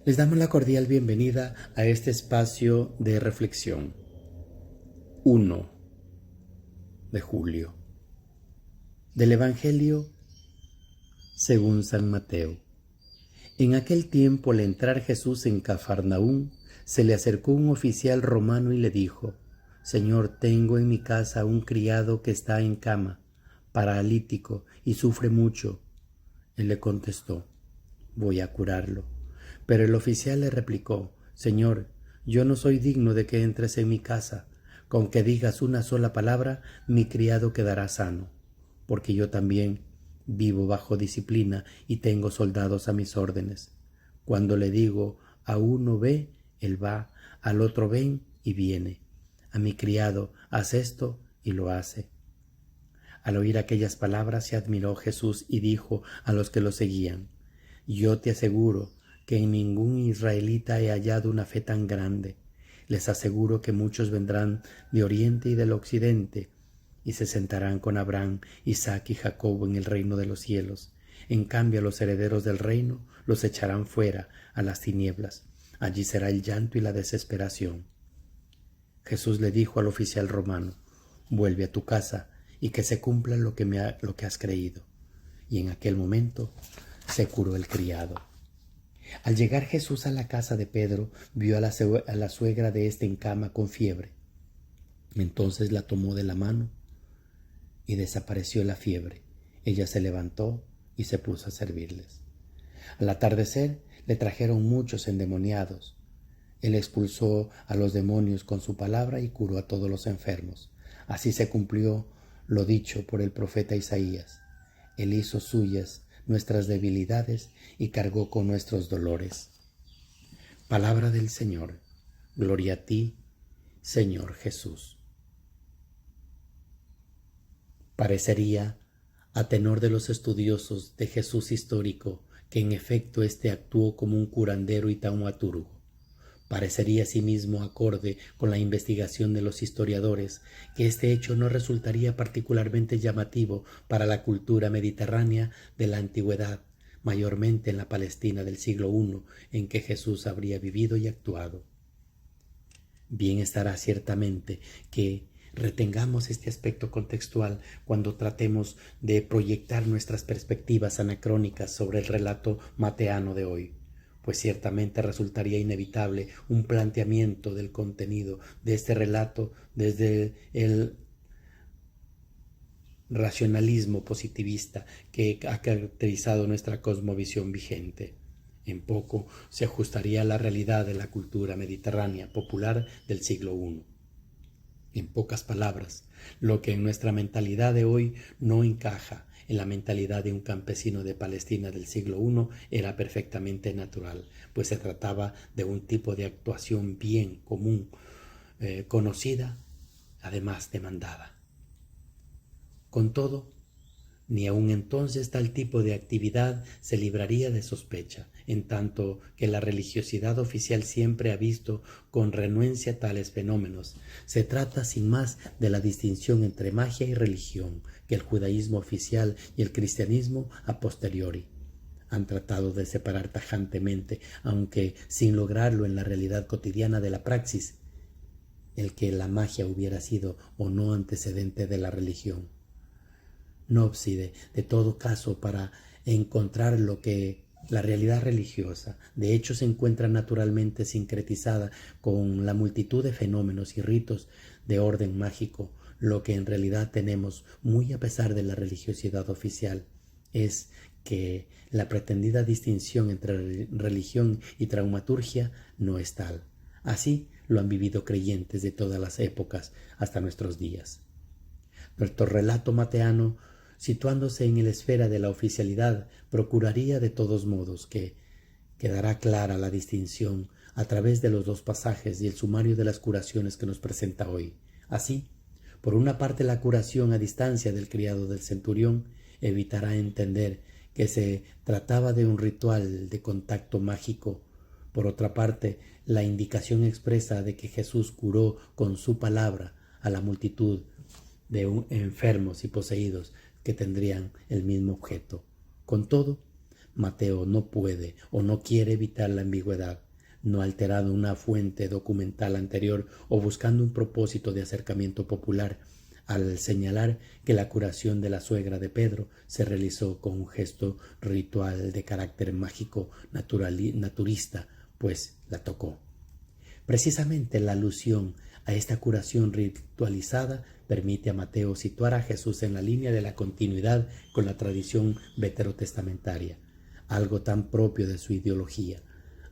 Les damos la cordial bienvenida a este espacio de reflexión. 1 de julio. Del Evangelio según San Mateo. En aquel tiempo, al entrar Jesús en Cafarnaúm, se le acercó un oficial romano y le dijo: Señor, tengo en mi casa un criado que está en cama, paralítico, y sufre mucho. Él le contestó: voy a curarlo. Pero el oficial le replicó: Señor, yo no soy digno de que entres en mi casa. Con que digas una sola palabra, mi criado quedará sano, porque yo también vivo bajo disciplina y tengo soldados a mis órdenes. Cuando le digo a uno ve, él va; al otro ven y viene; a mi criado haz esto y lo hace. Al oír aquellas palabras se admiró Jesús y dijo a los que lo seguían: Yo te aseguro que en ningún israelita he hallado una fe tan grande. Les aseguro que muchos vendrán de oriente y del occidente y se sentarán con Abraham, Isaac y Jacob en el reino de los cielos. En cambio, a los herederos del reino los echarán fuera a las tinieblas. Allí será el llanto y la desesperación. Jesús le dijo al oficial romano: vuelve a tu casa y que se cumpla lo que has creído. Y en aquel momento se curó el criado. Al llegar Jesús a la casa de Pedro, vio a la suegra de éste en cama con fiebre. Entonces la tomó de la mano y desapareció la fiebre. Ella se levantó y se puso a servirles. Al atardecer le trajeron muchos endemoniados. Él expulsó a los demonios con su palabra y curó a todos los enfermos. Así se cumplió lo dicho por el profeta Isaías: Él hizo suyas nuestras debilidades y cargó con nuestros dolores. Palabra del Señor. Gloria a ti, Señor Jesús. Parecería, a tenor de los estudiosos de Jesús histórico, que en efecto éste actuó como un curandero y taumaturgo. Parecería asimismo acorde con la investigación de los historiadores que este hecho no resultaría particularmente llamativo para la cultura mediterránea de la antigüedad, mayormente en la Palestina del siglo I, en que Jesús habría vivido y actuado. Bien estará ciertamente que retengamos este aspecto contextual cuando tratemos de proyectar nuestras perspectivas anacrónicas sobre el relato mateano de hoy, pues ciertamente resultaría inevitable un planteamiento del contenido de este relato desde el racionalismo positivista que ha caracterizado nuestra cosmovisión vigente. En poco se ajustaría a la realidad de la cultura mediterránea popular del siglo I. En pocas palabras, lo que en nuestra mentalidad de hoy no encaja en la mentalidad de un campesino de Palestina del siglo I era perfectamente natural, pues se trataba de un tipo de actuación bien común, conocida, además demandada. Con todo, ni aun entonces tal tipo de actividad se libraría de sospecha, en tanto que la religiosidad oficial siempre ha visto con renuencia tales fenómenos. Se trata sin más de la distinción entre magia y religión que el judaísmo oficial y el cristianismo a posteriori han tratado de separar tajantemente, aunque sin lograrlo en la realidad cotidiana de la praxis, el que la magia hubiera sido o no antecedente de la religión. No obstante, de todo caso, para encontrar lo que la realidad religiosa de hecho se encuentra naturalmente sincretizada con la multitud de fenómenos y ritos de orden mágico, lo que en realidad tenemos, muy a pesar de la religiosidad oficial, es que la pretendida distinción entre religión y taumaturgia no es tal. Así lo han vivido creyentes de todas las épocas hasta nuestros días. Nuestro relato mateano, situándose en la esfera de la oficialidad, procuraría de todos modos que quedará clara la distinción a través de los dos pasajes y el sumario de las curaciones que nos presenta hoy. Así, por una parte, la curación a distancia del criado del centurión evitará entender que se trataba de un ritual de contacto mágico. Por otra parte, la indicación expresa de que Jesús curó con su palabra a la multitud de enfermos y poseídos que tendrían el mismo objeto. Con todo, Mateo no puede o no quiere evitar la ambigüedad, no alterando una fuente documental anterior o buscando un propósito de acercamiento popular, al señalar que la curación de la suegra de Pedro se realizó con un gesto ritual de carácter mágico naturista, pues la tocó. Precisamente la alusión a esta curación ritualizada permite a Mateo situar a Jesús en la línea de la continuidad con la tradición veterotestamentaria, algo tan propio de su ideología,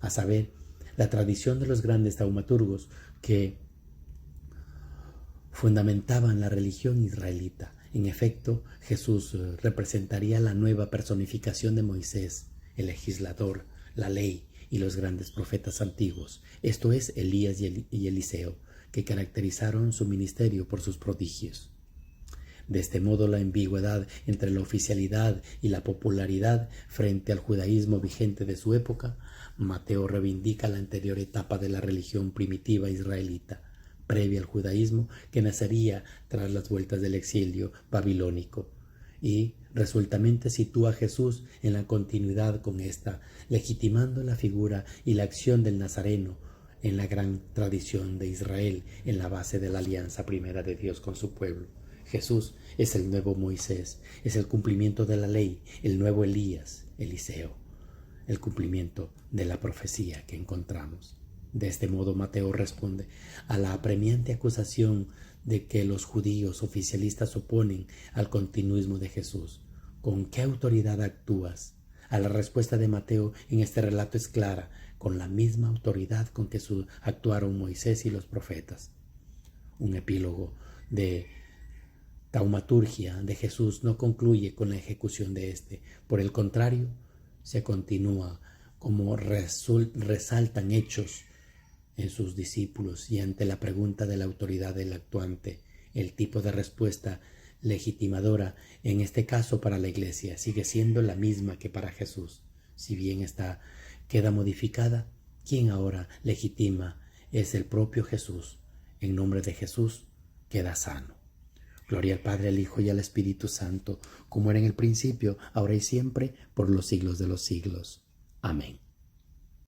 a saber, la tradición de los grandes taumaturgos que fundamentaban la religión israelita. En efecto, Jesús representaría la nueva personificación de Moisés, el legislador, la ley y los grandes profetas antiguos, esto es, Elías y Eliseo, que caracterizaron su ministerio por sus prodigios. De este modo, la ambigüedad entre la oficialidad y la popularidad frente al judaísmo vigente de su época, Mateo reivindica la anterior etapa de la religión primitiva israelita, previa al judaísmo, que nacería tras las vueltas del exilio babilónico, y resueltamente sitúa a Jesús en la continuidad con esta, legitimando la figura y la acción del Nazareno en la gran tradición de Israel, en la base de la alianza primera de Dios con su pueblo. Jesús es el nuevo Moisés, es el cumplimiento de la ley, el nuevo Elías, Eliseo, el cumplimiento de la profecía que encontramos. De este modo, Mateo responde a la apremiante acusación de que los judíos oficialistas oponen al continuismo de Jesús. ¿Con qué autoridad actúas? A la respuesta de Mateo en este relato es clara, con la misma autoridad con que actuaron Moisés y los profetas. Un epílogo de taumaturgia de Jesús no concluye con la ejecución de éste. Por el contrario, se continúa como resaltan hechos en sus discípulos, y ante la pregunta de la autoridad del actuante, el tipo de respuesta legitimadora, en este caso para la Iglesia, sigue siendo la misma que para Jesús. Si bien esta queda modificada, quien ahora legitima es el propio Jesús. En nombre de Jesús queda sano. Gloria al Padre, al Hijo y al Espíritu Santo, como era en el principio, ahora y siempre, por los siglos de los siglos. Amén.